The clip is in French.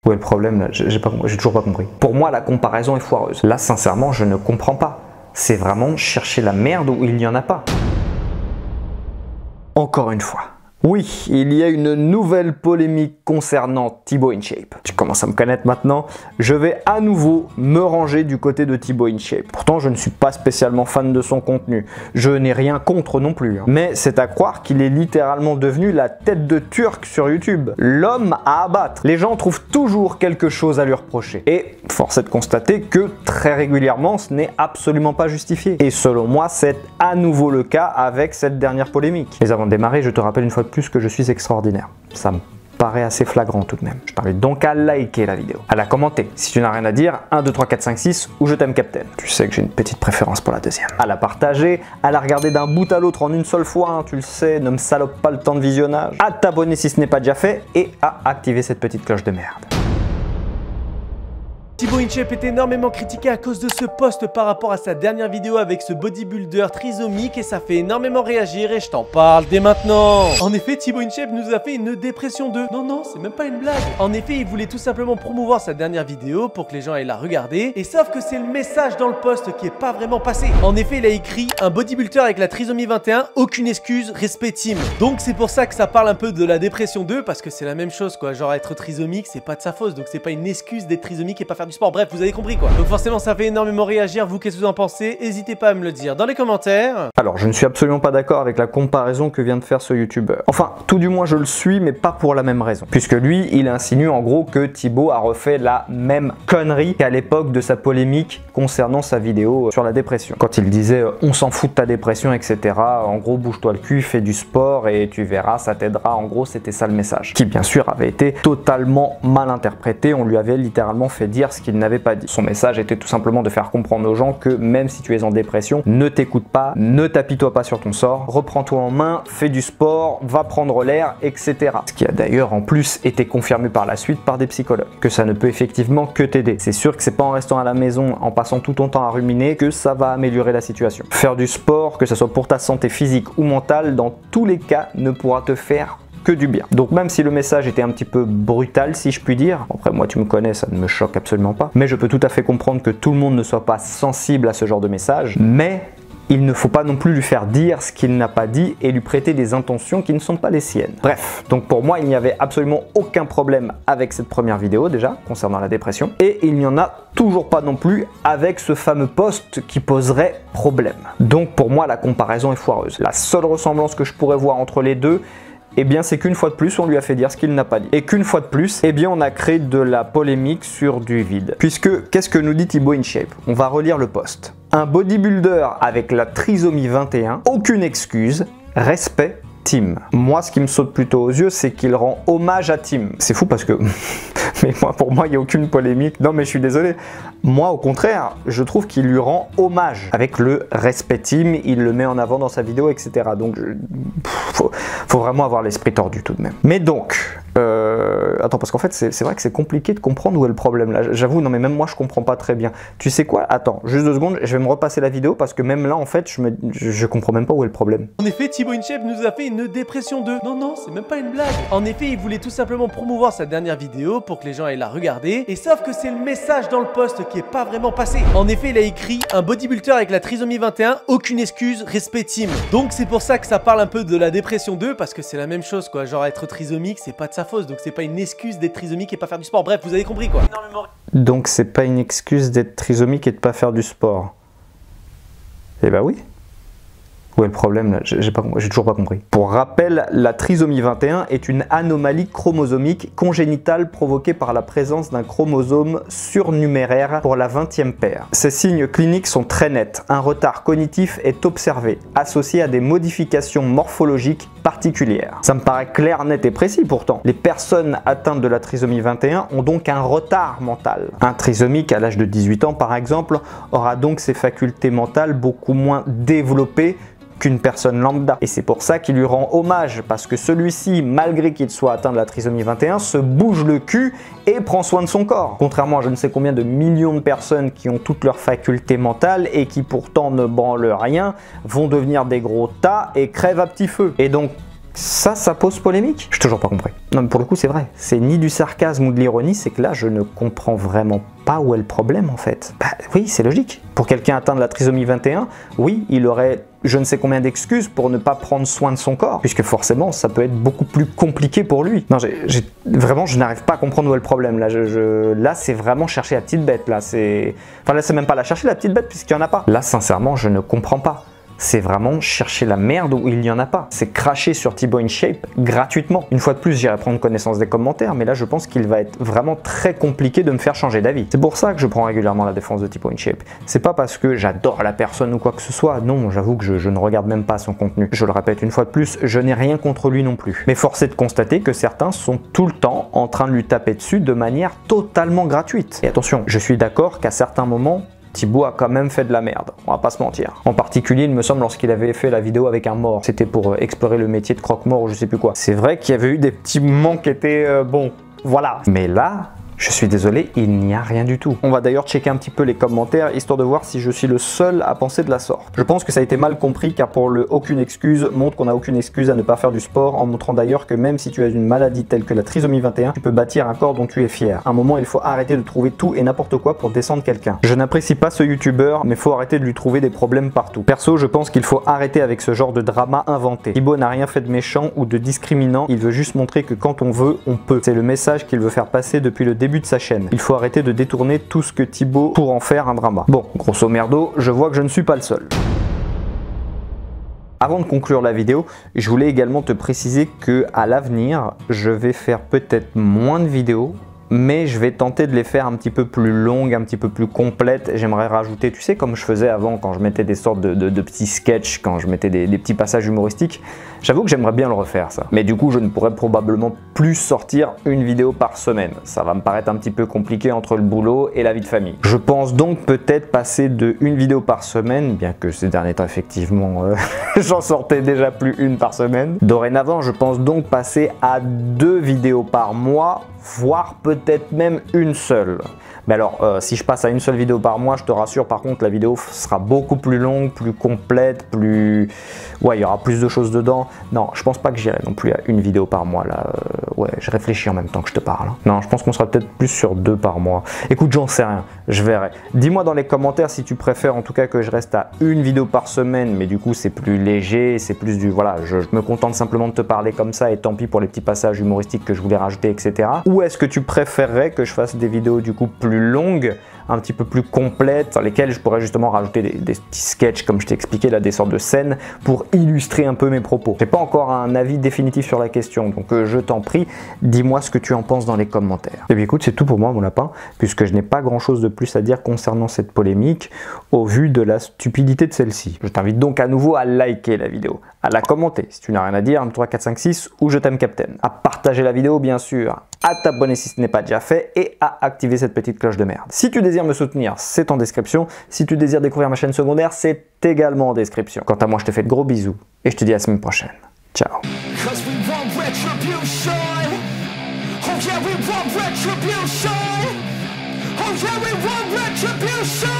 Où est le problème là? J'ai toujours pas compris. Pour moi, la comparaison est foireuse. Là, sincèrement, je ne comprends pas. C'est vraiment chercher la merde où il n'y en a pas. Encore une fois. Oui, il y a une nouvelle polémique concernant Thibaut InShape. Tu commences à me connaître maintenant. Je vais à nouveau me ranger du côté de Thibaut InShape. Pourtant, je ne suis pas spécialement fan de son contenu. Je n'ai rien contre non plus. Mais c'est à croire qu'il est littéralement devenu la tête de Turc sur YouTube. L'homme à abattre. Les gens trouvent toujours quelque chose à lui reprocher. Et force est de constater que très régulièrement, ce n'est absolument pas justifié. Et selon moi, c'est à nouveau le cas avec cette dernière polémique. Mais avant de démarrer, je te rappelle une fois de plus que je suis extraordinaire. Ça me paraît assez flagrant tout de même. Je t'invite donc à liker la vidéo, à la commenter si tu n'as rien à dire, 1, 2, 3, 4, 5, 6 ou je t'aime Captain. Tu sais que j'ai une petite préférence pour la deuxième. À la partager, à la regarder d'un bout à l'autre en une seule fois, hein, tu le sais, ne me salope pas le temps de visionnage, à t'abonner si ce n'est pas déjà fait et à activer cette petite cloche de merde. Thibaut InShape est énormément critiqué à cause de ce post par rapport à sa dernière vidéo avec ce bodybuilder trisomique et ça fait énormément réagir et je t'en parle dès maintenant. En effet, Thibaut InShape nous a fait une dépression de... Non, c'est même pas une blague. En effet, il voulait tout simplement promouvoir sa dernière vidéo pour que les gens aillent la regarder et sauf que c'est le message dans le post qui est pas vraiment passé. En effet, il a écrit un bodybuilder avec la trisomie 21, aucune excuse, respect team. Donc c'est pour ça que ça parle un peu de la dépression 2 parce que c'est la même chose quoi, genre être trisomique c'est pas de sa faute donc c'est pas une excuse d'être trisomique et pas faire du sport, bref vous avez compris quoi. Donc forcément ça fait énormément réagir, vous qu'est-ce que vous en pensez? N'hésitez pas à me le dire dans les commentaires. Alors je ne suis absolument pas d'accord avec la comparaison que vient de faire ce youtubeur. Enfin tout du moins je le suis mais pas pour la même raison. Puisque lui il insinue en gros que Thibaut a refait la même connerie qu'à l'époque de sa polémique concernant sa vidéo sur la dépression. Quand il disait on s'en fout de ta dépression etc. En gros bouge-toi le cul, fais du sport et tu verras ça t'aidera. En gros c'était ça le message. Qui bien sûr avait été totalement mal interprété, on lui avait littéralement fait dire ce qu'il n'avait pas dit. Son message était tout simplement de faire comprendre aux gens que même si tu es en dépression, ne t'écoute pas, ne t'apitoie pas sur ton sort, reprends-toi en main, fais du sport, va prendre l'air, etc. Ce qui a d'ailleurs en plus été confirmé par la suite par des psychologues, que ça ne peut effectivement que t'aider. C'est sûr que c'est pas en restant à la maison, en passant tout ton temps à ruminer, que ça va améliorer la situation. Faire du sport, que ce soit pour ta santé physique ou mentale, dans tous les cas, ne pourra te faire que du bien. Donc même si le message était un petit peu brutal si je puis dire, après moi tu me connais ça ne me choque absolument pas, mais je peux tout à fait comprendre que tout le monde ne soit pas sensible à ce genre de message, mais il ne faut pas non plus lui faire dire ce qu'il n'a pas dit et lui prêter des intentions qui ne sont pas les siennes. Bref, donc pour moi il n'y avait absolument aucun problème avec cette première vidéo déjà concernant la dépression et il n'y en a toujours pas non plus avec ce fameux post qui poserait problème. Donc pour moi la comparaison est foireuse. La seule ressemblance que je pourrais voir entre les deux, eh bien c'est qu'une fois de plus on lui a fait dire ce qu'il n'a pas dit. Et qu'une fois de plus, eh bien on a créé de la polémique sur du vide. Puisque, qu'est-ce que nous dit Thibaut InShape? On va relire le post. Un bodybuilder avec la trisomie 21, aucune excuse, respect, Tim. Moi ce qui me saute plutôt aux yeux c'est qu'il rend hommage à Tim. C'est fou parce que... mais pour moi il n'y a aucune polémique. Non mais je suis désolé. Moi au contraire, je trouve qu'il lui rend hommage. Avec le respect Tim, il le met en avant dans sa vidéo, etc. Donc faut vraiment avoir l'esprit tordu tout de même. Mais donc, attends parce qu'en fait c'est vrai que c'est compliqué de comprendre où est le problème là. J'avoue, non mais même moi je comprends pas très bien. Tu sais quoi? Attends, juste 2 secondes, je vais me repasser la vidéo parce que même là en fait je comprends même pas où est le problème. En effet, Thibaut InShape nous a fait une dépression de... Non, c'est même pas une blague. En effet, il voulait tout simplement promouvoir sa dernière vidéo pour que les gens aillent la regarder et sauf que c'est le message dans le post qui est pas vraiment passé. En effet, il a écrit un bodybuilder avec la trisomie 21, aucune excuse, respect team. Donc c'est pour ça que ça parle un peu de la dépression 2 parce que c'est la même chose quoi, genre être trisomique c'est pas de sa faute donc c'est pas une excuse d'être trisomique et pas faire du sport. Bref, vous avez compris quoi. Donc c'est pas une excuse d'être trisomique et de pas faire du sport. Eh bah oui. Où est le problème là? J'ai toujours pas compris. Pour rappel, la trisomie 21 est une anomalie chromosomique congénitale provoquée par la présence d'un chromosome surnuméraire pour la 20e paire. Ces signes cliniques sont très nets. Un retard cognitif est observé, associé à des modifications morphologiques particulières. Ça me paraît clair, net et précis pourtant. Les personnes atteintes de la trisomie 21 ont donc un retard mental. Un trisomique à l'âge de 18 ans par exemple aura donc ses facultés mentales beaucoup moins développées qu'une personne lambda. Et c'est pour ça qu'il lui rend hommage, parce que celui-ci, malgré qu'il soit atteint de la trisomie 21, se bouge le cul et prend soin de son corps. Contrairement à je ne sais combien de millions de personnes qui ont toutes leurs facultés mentales et qui pourtant ne branlent rien, vont devenir des gros tas et crèvent à petit feu. Et donc, Ça pose polémique? J'ai toujours pas compris. Non mais pour le coup c'est vrai, c'est ni du sarcasme ou de l'ironie, c'est que là je ne comprends vraiment pas où est le problème en fait. Bah oui, c'est logique. Pour quelqu'un atteint de la trisomie 21, oui, il aurait je ne sais combien d'excuses pour ne pas prendre soin de son corps, puisque forcément ça peut être beaucoup plus compliqué pour lui. Non, vraiment je n'arrive pas à comprendre où est le problème. Là, là c'est vraiment chercher la petite bête. Là c'est même pas la chercher la petite bête puisqu'il n'y en a pas. Là sincèrement je ne comprends pas. C'est vraiment chercher la merde où il n'y en a pas. C'est cracher sur Thibaut InShape gratuitement. Une fois de plus, j'irai prendre connaissance des commentaires, mais là je pense qu'il va être vraiment très compliqué de me faire changer d'avis. C'est pour ça que je prends régulièrement la défense de Thibaut InShape. C'est pas parce que j'adore la personne ou quoi que ce soit, non, j'avoue que je ne regarde même pas son contenu. Je le répète une fois de plus, je n'ai rien contre lui non plus. Mais force est de constater que certains sont tout le temps en train de lui taper dessus de manière totalement gratuite. Et attention, je suis d'accord qu'à certains moments, Thibaut a quand même fait de la merde, on va pas se mentir. En particulier, il me semble, lorsqu'il avait fait la vidéo avec un mort. C'était pour explorer le métier de croque-mort ou je sais plus quoi. C'est vrai qu'il y avait eu des petits moments qui étaient bon, voilà. Mais là, je suis désolé, il n'y a rien du tout. On va d'ailleurs checker un petit peu les commentaires, histoire de voir si je suis le seul à penser de la sorte. Je pense que ça a été mal compris, car pour le aucune excuse montre qu'on n'a aucune excuse à ne pas faire du sport, en montrant d'ailleurs que même si tu as une maladie telle que la trisomie 21, tu peux bâtir un corps dont tu es fier. À un moment, il faut arrêter de trouver tout et n'importe quoi pour descendre quelqu'un. Je n'apprécie pas ce youtubeur, mais faut arrêter de lui trouver des problèmes partout. Perso, je pense qu'il faut arrêter avec ce genre de drama inventé. Thibaut n'a rien fait de méchant ou de discriminant, il veut juste montrer que quand on veut, on peut. C'est le message qu'il veut faire passer depuis le début de sa chaîne. Il faut arrêter de détourner tout ce que Thibaut pour en faire un drama. Bon, grosso merdo, je vois que je ne suis pas le seul. Avant de conclure la vidéo, je voulais également te préciser que à l'avenir, je vais faire peut-être moins de vidéos, mais je vais tenter de les faire un petit peu plus longues, un petit peu plus complètes. J'aimerais rajouter, tu sais, comme je faisais avant quand je mettais des sortes de petits sketchs, quand je mettais des petits passages humoristiques. J'avoue que j'aimerais bien le refaire ça. Mais du coup, je ne pourrais probablement plus sortir une vidéo par semaine. Ça va me paraître un petit peu compliqué entre le boulot et la vie de famille. Je pense donc peut-être passer de une vidéo par semaine, bien que ces derniers temps, effectivement, j'en sortais déjà plus une par semaine. Dorénavant, je pense donc passer à 2 vidéos par mois, voire peut-être même une seule. Mais alors, si je passe à une seule vidéo par mois, je te rassure, par contre, la vidéo sera beaucoup plus longue, plus complète, plus... Ouais, il y aura plus de choses dedans. Non, je pense pas que j'irai non plus à une vidéo par mois, là. Ouais, je réfléchis en même temps que je te parle. Non, je pense qu'on sera peut-être plus sur 2 par mois. Écoute, j'en sais rien, je verrai. Dis-moi dans les commentaires si tu préfères, en tout cas, que je reste à une vidéo par semaine, mais du coup, c'est plus léger, c'est plus du... Voilà, je me contente simplement de te parler comme ça, et tant pis pour les petits passages humoristiques que je voulais rajouter, etc. Ou est-ce que tu préférerais que je fasse des vidéos, du coup, plus longues, un petit peu plus complètes, dans lesquelles je pourrais justement rajouter des petits sketchs, comme je t'ai expliqué, là, des sortes de scènes, pour illustrer un peu mes propos. J'ai pas encore un avis définitif sur la question, donc je t'en prie, dis-moi ce que tu en penses dans les commentaires. Et bien écoute, c'est tout pour moi, mon lapin, puisque je n'ai pas grand chose de plus à dire concernant cette polémique, au vu de la stupidité de celle-ci. Je t'invite donc à nouveau à liker la vidéo, à la commenter si tu n'as rien à dire, 1, 2, 3, 4, 5, 6, ou je t'aime Captain, à partager la vidéo bien sûr, à t'abonner si ce n'est pas déjà fait, et à activer cette petite cloche de merde. Si tu désires me soutenir, c'est en description. Si tu désires découvrir ma chaîne secondaire, c'est également en description. Quant à moi, je te fais de gros bisous, et je te dis à la semaine prochaine. Ciao. Oh yeah, we want retribution.